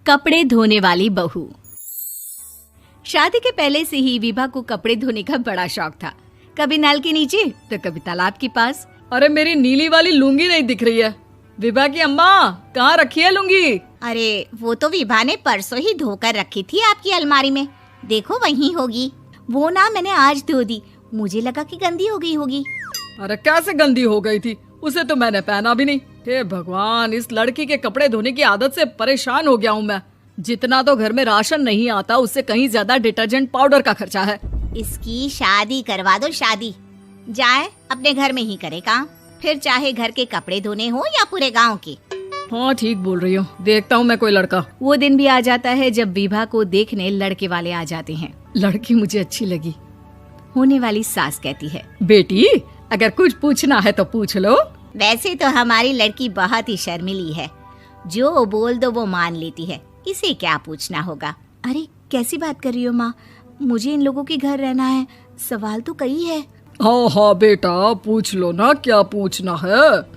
कपड़े धोने वाली बहू। शादी के पहले से ही विभा को कपड़े धोने का बड़ा शौक था। कभी नल के नीचे तो कभी तालाब के पास। अरे मेरी नीली वाली लुंगी नहीं दिख रही है। विभा की अम्मा, कहाँ रखी है लुंगी? अरे वो तो विभा ने परसों ही धोकर रखी थी आपकी अलमारी में, देखो वहीं होगी। वो ना मैंने आज धो दी, मुझे लगा कि गंदी हो गई होगी। अरे कैसे गंदी हो गई थी? उसे तो मैंने पहना भी नहीं। हे भगवान, इस लड़की के कपड़े धोने की आदत से परेशान हो गया हूँ मैं। जितना तो घर में राशन नहीं आता, उससे कहीं ज्यादा डिटर्जेंट पाउडर का खर्चा है। इसकी शादी करवा दो, शादी जाए अपने घर में ही करे काम, फिर चाहे घर के कपड़े धोने हो या पूरे गांव के। हाँ ठीक बोल रही हूँ, देखता हूँ मैं कोई लड़का। वो दिन भी आ जाता है जब विभा को देखने लड़के वाले आ जाते हैं। लड़की मुझे अच्छी लगी। होने वाली सास कहती है, बेटी अगर कुछ पूछना है तो पूछ लो। वैसे तो हमारी लड़की बहुत ही शर्मीली है, जो बोल दो वो मान लेती है, इसे क्या पूछना होगा। अरे कैसी बात कर रही हो माँ, मुझे इन लोगों के घर रहना है, सवाल तो कई है। हाँ हाँ बेटा, पूछ लो ना, क्या पूछना है।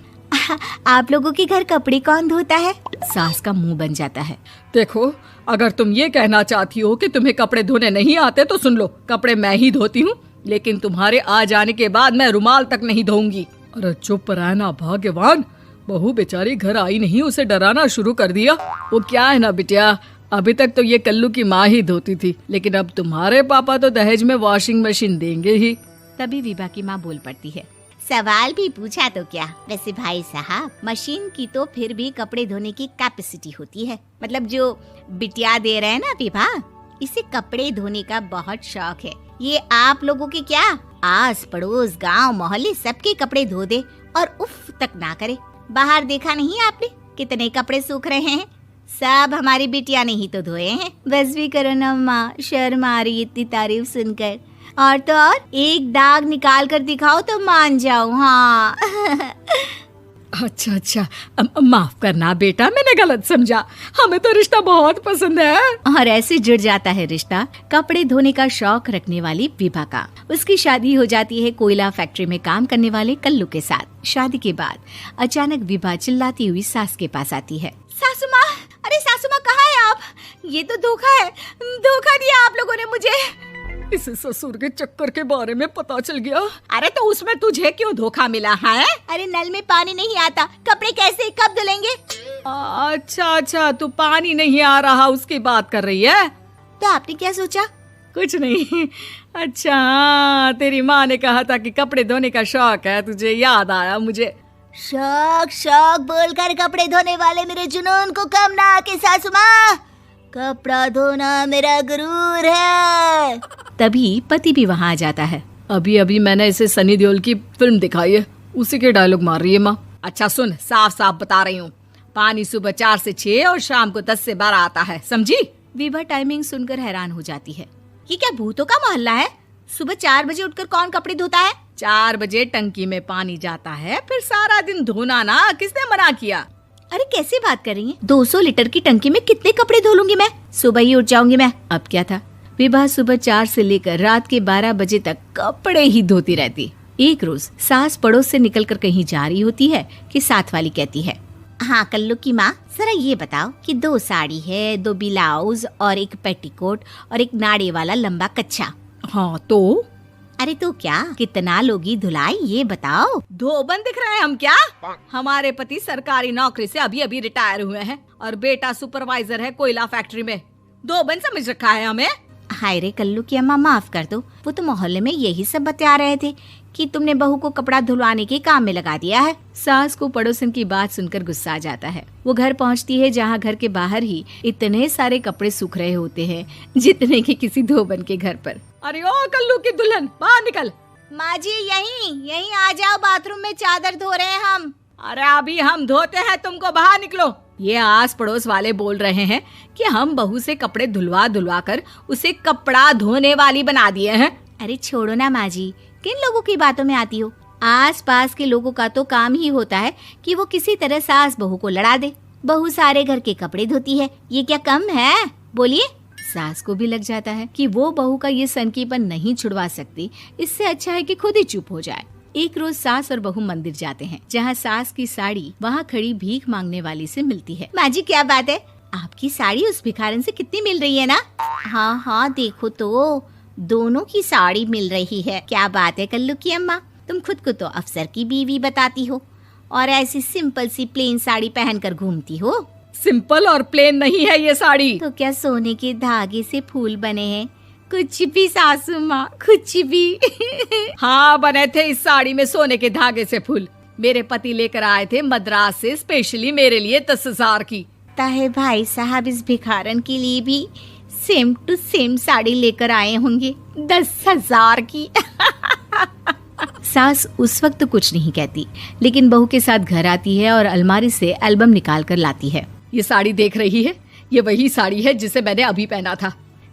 आप लोगों के घर कपड़े कौन धोता है? सास का मुंह बन जाता है। देखो, अगर तुम ये कहना चाहती हो कि तुम्हें कपड़े धोने नहीं आते तो सुन लो, कपड़े मैं ही धोती हूँ, लेकिन तुम्हारे आ जाने के बाद मैं रुमाल तक नहीं धोऊंगी। अरे चुप रहना भाग्यवान, बहू बेचारी घर आई नहीं, उसे डराना शुरू कर दिया। वो क्या है ना बिटिया, अभी तक तो ये कल्लू की माँ ही धोती थी, लेकिन अब तुम्हारे पापा तो दहेज में वॉशिंग मशीन देंगे ही। तभी विभा की माँ बोल पड़ती है, सवाल भी पूछा तो क्या। वैसे भाई साहब, मशीन की तो फिर भी कपड़े धोने की कैपेसिटी होती है। मतलब जो बिटिया दे रहे हैं ना विभा, इसे कपड़े धोने का बहुत शौक है। ये आप लोगों के क्या, आस पड़ोस गांव मोहल्ले सबके कपड़े धो दे और उफ तक ना करे। बाहर देखा नहीं आपने कितने कपड़े सूख रहे हैं? सब हमारी बिटिया ने ही तो धोए हैं। बस भी करो ना माँ, शर्म आ रही इतनी तारीफ सुनकर। और तो और एक दाग निकाल कर दिखाओ तो मान जाओ। हाँ अच्छा, माफ करना बेटा, मैंने गलत समझा। हमें तो रिश्ता बहुत पसंद है। और ऐसे जुड़ जाता है रिश्ता कपड़े धोने का शौक रखने वाली विभा का। उसकी शादी हो जाती है कोयला फैक्ट्री में काम करने वाले कल्लू के साथ। शादी के बाद अचानक विभा चिल्लाती हुई सास के पास आती है। सासू माँ, अरे सासू माँ कहाँ है आप? ये तो धोखा है, धोखा दिया आप लोगों ने मुझे। इसे ससुर के चक्कर के बारे में पता चल गया। अरे तो उसमें तुझे क्यों धोखा मिला है? अरे नल में पानी नहीं आता, कपड़े कैसे कब धुलेंगे? अच्छा, तू पानी नहीं आ रहा उसकी बात कर रही है। तो आपने क्या सोचा? कुछ नहीं। अच्छा, तेरी माँ ने कहा था कि कपड़े धोने का शौक है तुझे, याद आया मुझे। शौक बोलकर कपड़े धोने वाले मेरे जुनून को कम ना आके सासू माँ, कपड़ा धोना मेरा गुरूर है। तभी पति भी वहाँ आ जाता है। अभी मैंने इसे सनी देओल की फिल्म दिखाई है, उसी के डायलॉग मार रही है माँ। अच्छा सुन, साफ साफ बता रही हूँ, पानी सुबह 4 से 6 और शाम को 10 से 12 आता है, समझी? विभा टाइमिंग सुनकर हैरान हो जाती है। ये क्या भूतों का मोहल्ला है? सुबह 4 बजे उठकर कौन कपड़े धोता है? 4 बजे टंकी में पानी जाता है, फिर सारा दिन धोना ना, किसने मना किया? अरे कैसी बात कर रही हैं? 200 लीटर की टंकी में कितने कपड़े धो लूंगी मैं? सुबह ही उठ जाऊंगी मैं। अब क्या था, विभा सुबह 4 से लेकर रात के 12 बजे तक कपड़े ही धोती रहती। एक रोज सास पड़ोस से निकलकर कहीं जा रही होती है कि साथ वाली कहती है, हाँ कल्लू की माँ, जरा ये बताओ कि 2 साड़ी है, 2 ब्लाउज और एक पेटीकोट और एक नाड़े वाला लंबा कच्छा। हाँ तो? अरे तो क्या, कितना लोगी धुलाई ये बताओ। धोबन दिख रहे हैं हम क्या? हमारे पति सरकारी नौकरी से अभी रिटायर हुए हैं और बेटा सुपरवाइजर है कोयला फैक्ट्री में। धोबन समझ रखा है हमें? हाय रे कल्लू की अम्मा, माफ कर दो, वो तो मोहल्ले में यही सब बता रहे थे कि तुमने बहू को कपड़ा धुलवाने के काम में लगा दिया है। सास को पड़ोसन की बात सुनकर गुस्सा आ जाता है। वो घर पहुंचती है जहां घर के बाहर ही इतने सारे कपड़े सूख रहे होते हैं जितने कि किसी धोबन के घर पर। अरे ओ कल्लू की दुल्हन, बाहर निकल। माँ जी यहीं आ जाओ, बाथरूम में चादर धो रहे हैं हम। अरे अभी हम धोते हैं, तुमको बाहर निकलो। ये आस पड़ोस वाले बोल रहे हैं कि हम बहू से कपड़े धुलवा कर उसे कपड़ा धोने वाली बना दिए हैं। अरे छोड़ो ना माँ जी, किन लोगों की बातों में आती हो? आस पास के लोगों का तो काम ही होता है कि वो किसी तरह सास बहू को लड़ा दे। बहू सारे घर के कपड़े धोती है, ये क्या कम है? बोलिए। सास को भी लग जाता है कि वो बहू का ये सनकीपन नहीं छुड़वा सकती, इससे अच्छा है कि खुद ही चुप हो जाए। एक रोज सास और बहू मंदिर जाते हैं, जहाँ सास की साड़ी वहाँ खड़ी भीख मांगने वाली से मिलती है। माँ जी क्या बात है, आपकी साड़ी उस भिखारन से कितनी मिल रही है ना? हाँ हाँ देखो तो, दोनों की साड़ी मिल रही है। क्या बात है कल्लू की अम्मा, तुम खुद को तो अफसर की बीवी बताती हो और ऐसी सिंपल सी प्लेन साड़ी पहनकर घूमती हो। सिंपल और प्लेन नहीं है ये साड़ी। तो क्या सोने के धागे से फूल बने हैं? कुछ भी सासू माँ, कुछ भी। हाँ बने थे इस साड़ी में सोने के धागे से फूल। मेरे पति लेकर आए थे मद्रास से स्पेशली मेरे लिए 10,000 की। ताहे भाई साहब इस भिखारन के लिए भी सेम टू सेम साड़ी लेकर आए होंगे 10,000 की। सास उस वक्त कुछ नहीं कहती, लेकिन बहू के साथ घर आती है और अलमारी से एल्बम निकाल कर लाती है। ये साड़ी देख रही है, ये वही साड़ी है जिसे मैंने अभी पहना था।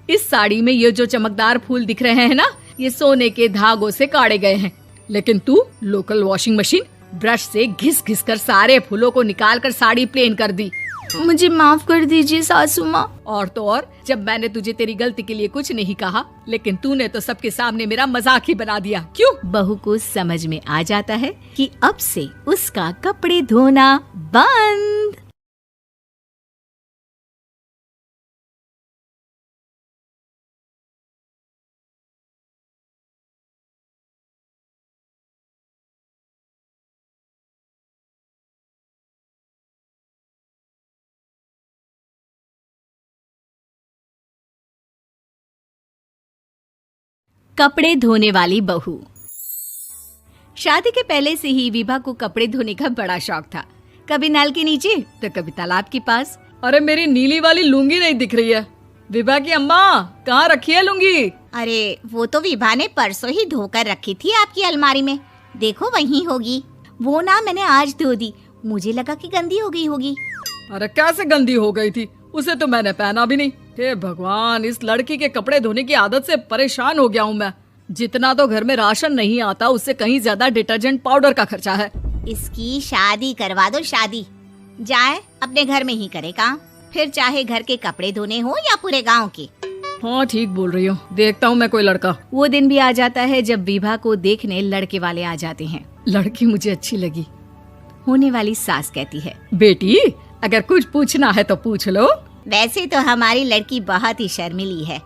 इस साड़ी में ये जो चमकदार फूल दिख रहे हैं ना, ये सोने के धागों से काढ़े गए हैं। लेकिन तू लोकल वॉशिंग मशीन ब्रश से घिस घिस कर सारे फूलों को निकाल कर साड़ी प्लेन कर दी। मुझे माफ कर दीजिए सासू माँ। और तो और, जब मैंने तुझे तेरी गलती के लिए कुछ नहीं कहा, लेकिन तूने तो सबके सामने मेरा मजाक ही बना दिया। क्यों? बहू को समझ में आ जाता है कि अब से उसका कपड़े धोना बंद। कपड़े धोने वाली बहू। शादी के पहले से ही विभा को कपड़े धोने का बड़ा शौक था। कभी नल के नीचे तो कभी तालाब के पास। अरे मेरी नीली वाली लुंगी नहीं दिख रही है। विभा की अम्मा, कहाँ रखी है लुंगी? अरे वो तो विभा ने परसों ही धोकर रखी थी आपकी अलमारी में, देखो वहीं होगी। वो ना मैंने आज धो दी, मुझे लगा कि गंदी हो गई होगी। अरे कैसे गंदी हो गई थी? उसे तो मैंने पहना भी नहीं। हे भगवान, इस लड़की के कपड़े धोने की आदत से परेशान हो गया हूँ मैं। जितना तो घर में राशन नहीं आता, उससे कहीं ज्यादा डिटर्जेंट पाउडर का खर्चा है। इसकी शादी करवा दो, शादी जाए अपने घर में ही करे काम, फिर चाहे घर के कपड़े धोने हो या पूरे गांव के। हाँ ठीक बोल रही हूँ, देखता हूँ मैं कोई लड़का। वो दिन भी आ जाता है जब विभा को देखने लड़के वाले आ जाते हैं। लड़की मुझे अच्छी लगी। होने वाली सास कहती है, बेटी अगर कुछ पूछना है तो पूछ लो। वैसे तो हमारी लड़की बहुत ही शर्मीली है,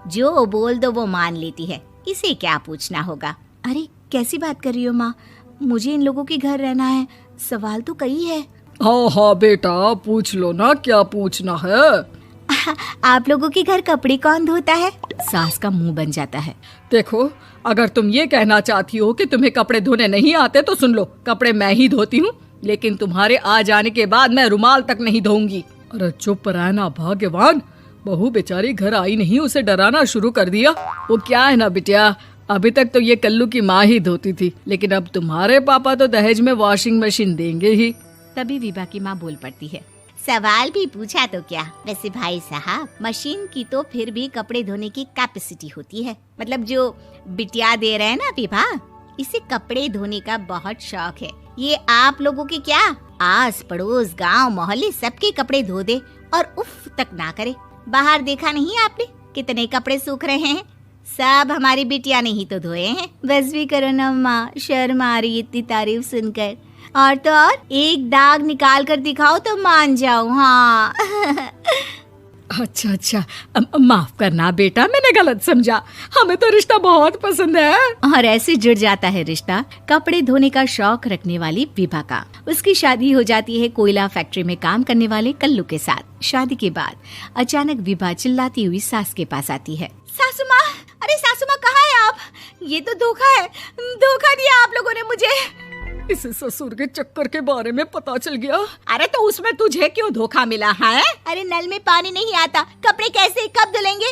जो बोल दो वो मान लेती है, इसे क्या पूछना होगा। अरे कैसी बात कर रही हो माँ, मुझे इन लोगों के घर रहना है, सवाल तो कई है। हाँ हाँ बेटा, पूछ लो ना, क्या पूछना है। आप लोगों के घर कपड़े कौन धोता है? सास का मुंह बन जाता है। देखो, अगर तुम ये कहना चाहती हो कि तुम्हें कपड़े धोने नहीं आते तो सुन लो, कपड़े मैं ही धोती हूँ, लेकिन तुम्हारे आ जाने के बाद मैं रुमाल तक नहीं धोऊंगी। अरे चुप रहना भाग्यवान, बहू बेचारी घर आई नहीं, उसे डराना शुरू कर दिया। वो क्या है ना बिटिया, अभी तक तो ये कल्लू की माँ ही धोती थी, लेकिन अब तुम्हारे पापा तो दहेज में वॉशिंग मशीन देंगे ही। तभी विभा की माँ बोल पड़ती है, सवाल भी पूछा तो क्या, वैसे भाई साहब मशीन की तो फिर भी कपड़े धोने की कैपेसिटी होती है। मतलब जो बिटिया दे रहे हैं ना विभा, इसे कपड़े धोने का बहुत शौक है। ये आप लोगों के क्या, आस पड़ोस गांव मोहल्ले सबके कपड़े धो दे और उफ तक ना करे। बाहर देखा नहीं आपने कितने कपड़े सूख रहे हैं, सब हमारी बिटिया ने ही तो धोए हैं। बस भी करो ना माँ, शर्म आ रही इतनी तारीफ सुनकर। और तो और एक दाग निकाल कर दिखाओ तो मान जाओ। हाँ। अच्छा अच्छा, माफ करना बेटा, मैंने गलत समझा, हमें तो रिश्ता बहुत पसंद है। और ऐसे जुड़ जाता है रिश्ता कपड़े धोने का शौक रखने वाली विभा का। उसकी शादी हो जाती है कोयला फैक्ट्री में काम करने वाले कल्लू के साथ। शादी के बाद अचानक विभा चिल्लाती हुई सास के पास आती है, सासू माँ, अरे सासू माँ कहाँ है आप? ये तो धोखा है, धोखा दिया आप लोगों ने मुझे। इसे ससुर के चक्कर के बारे में पता चल गया। अरे तो उसमें तुझे क्यों धोखा मिला है? अरे नल में पानी नहीं आता, कपड़े कैसे कब धुलेंगे?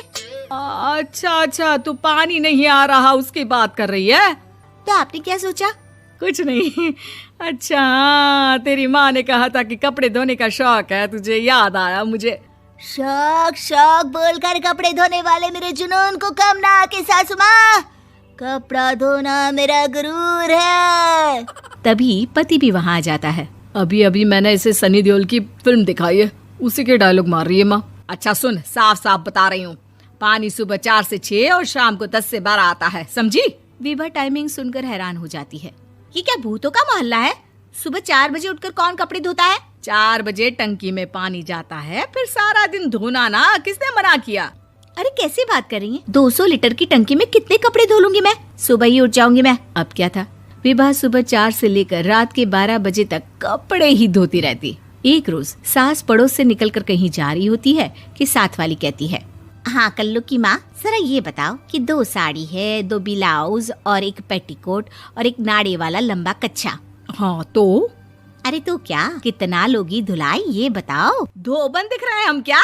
अच्छा अच्छा, तू पानी नहीं आ रहा उसकी बात कर रही है? तो आपने क्या सोचा? कुछ नहीं। अच्छा हाँ, तेरी माँ ने कहा था कि कपड़े धोने का शौक है तुझे, याद आया मुझे। शौक शौक बोलकर कपड़े धोने वाले मेरे जुनून को कम ना आके सासू माँ, कपड़ा धोना मेरा गुरूर है। तभी पति भी वहाँ आ जाता है। अभी अभी मैंने इसे सनी देओल की फिल्म दिखाई है, उसी के डायलॉग मार रही है माँ। अच्छा सुन, साफ साफ बता रही हूँ, पानी सुबह 4 से 6 और शाम को 10 से 12 आता है, समझी? विभा टाइमिंग सुनकर हैरान हो जाती है। ये क्या भूतों का मोहल्ला है? सुबह 4 बजे उठकर कौन कपड़े धोता है? 4 बजे टंकी में पानी जाता है, फिर सारा दिन धोना ना, किसने मना किया? अरे कैसी बात कर रही हैं? 200 लीटर की टंकी में कितने कपड़े धो लूंगी मैं? सुबह ही उठ जाऊंगी मैं। अब क्या था, विभा सुबह 4 से लेकर रात के 12 बजे तक कपड़े ही धोती रहती। एक रोज सास पड़ोस से निकलकर कहीं जा रही होती है कि साथ वाली कहती है, हाँ कल्लू की माँ, जरा ये बताओ कि 2 साड़ी है, 2 ब्लाउज और एक पेटीकोट और एक नाड़े वाला लंबा कच्छा। हाँ तो? अरे तो क्या, कितना लोगी धुलाई ये बताओ। धोबन दिख रहे हैं हम क्या?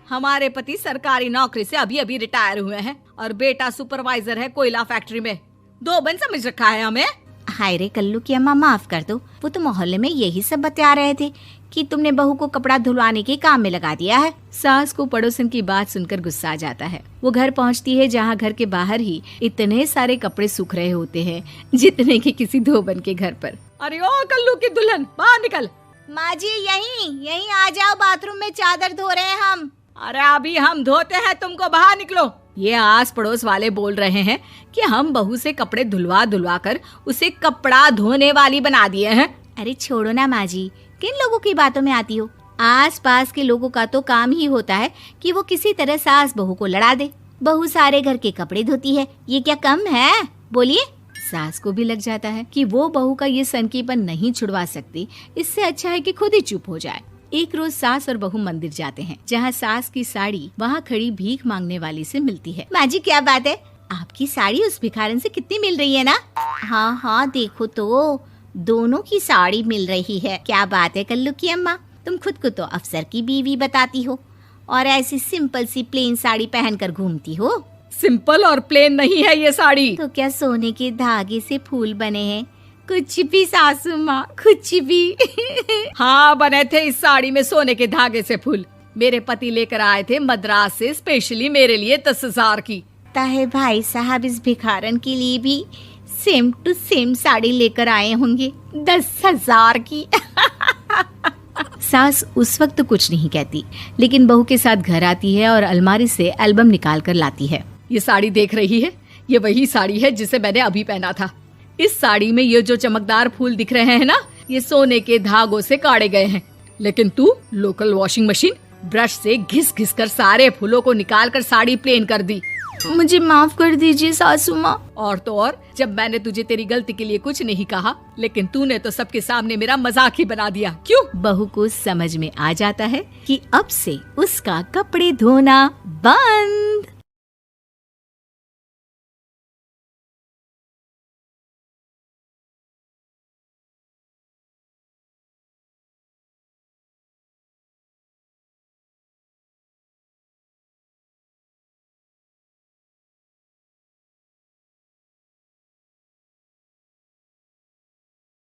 हमारे पति सरकारी नौकरी से अभी अभी रिटायर हुए हैं और बेटा सुपरवाइजर है कोयला फैक्ट्री में। धोबन समझ रखा है हमें? हाय रे कल्लू की अम्मा, माफ कर दो, वो तो मोहल्ले में यही सब बता रहे थे कि तुमने बहू को कपड़ा धुलवाने के काम में लगा दिया है। सास को पड़ोसन की बात सुनकर गुस्सा आ जाता है। वो घर पहुंचती है जहां घर के बाहर ही इतने सारे कपड़े सूख रहे होते हैं जितने कि किसी धोबन के घर पर। अरे ओ कल्लू की दुल्हन, बाहर निकल। माँ जी यहीं आ जाओ, बाथरूम में चादर धो रहे हैं हम। अरे अभी हम धोते हैं, तुमको बाहर निकलो। ये आस पड़ोस वाले बोल रहे हैं कि हम बहू से कपड़े धुलवा कर उसे कपड़ा धोने वाली बना दिए हैं। अरे छोड़ो ना माँ जी, किन लोगों की बातों में आती हो? आस पास के लोगों का तो काम ही होता है कि वो किसी तरह सास बहू को लड़ा दे। बहू सारे घर के कपड़े धोती है, ये क्या कम है? बोलिए। सास को भी लग जाता है कि वो बहू का ये सनकीपन नहीं छुड़वा सकती, इससे अच्छा है कि खुद ही चुप हो जाए। एक रोज सास और बहू मंदिर जाते हैं, जहाँ सास की साड़ी वहाँ खड़ी भीख मांगने वाली से मिलती है। माँ जी क्या बात है, आपकी साड़ी उस भिखारन से कितनी मिल रही है ना? हाँ देखो तो, दोनों की साड़ी मिल रही है। क्या बात है कल्लू की अम्मा, तुम खुद को तो अफसर की बीवी बताती हो और ऐसी सिंपल सी प्लेन साड़ी पहनकर घूमती हो। सिंपल और प्लेन नहीं है ये साड़ी। तो क्या सोने के धागे से फूल बने हैं? कुछ भी सासू माँ, कुछ भी। हाँ बने थे इस साड़ी में सोने के धागे से फूल। मेरे पति लेकर आए थे मद्रास से स्पेशली मेरे लिए 10,000 की। ताहे भाई साहब इस भिखारन के लिए भी सेम टू सेम साड़ी लेकर आए होंगे 10,000 की। सास उस वक्त तो कुछ नहीं कहती, लेकिन बहू के साथ घर आती है और अलमारी से एल्बम निकाल कर लाती है। ये साड़ी देख रही है, ये वही साड़ी है जिसे मैंने अभी पहना था। इस साड़ी में ये जो चमकदार फूल दिख रहे हैं ना, ये सोने के धागों से काटे गए हैं। लेकिन तू लोकल वॉशिंग मशीन ब्रश से घिस घिस कर सारे फूलों को निकाल कर साड़ी प्लेन कर दी। मुझे माफ कर दीजिए सासू माँ। और तो और, जब मैंने तुझे तेरी गलती के लिए कुछ नहीं कहा, लेकिन तूने तो सबके सामने मेरा मजाक ही बना दिया। क्यों? बहू को समझ में आ जाता है कि अब से उसका कपड़े धोना बंद।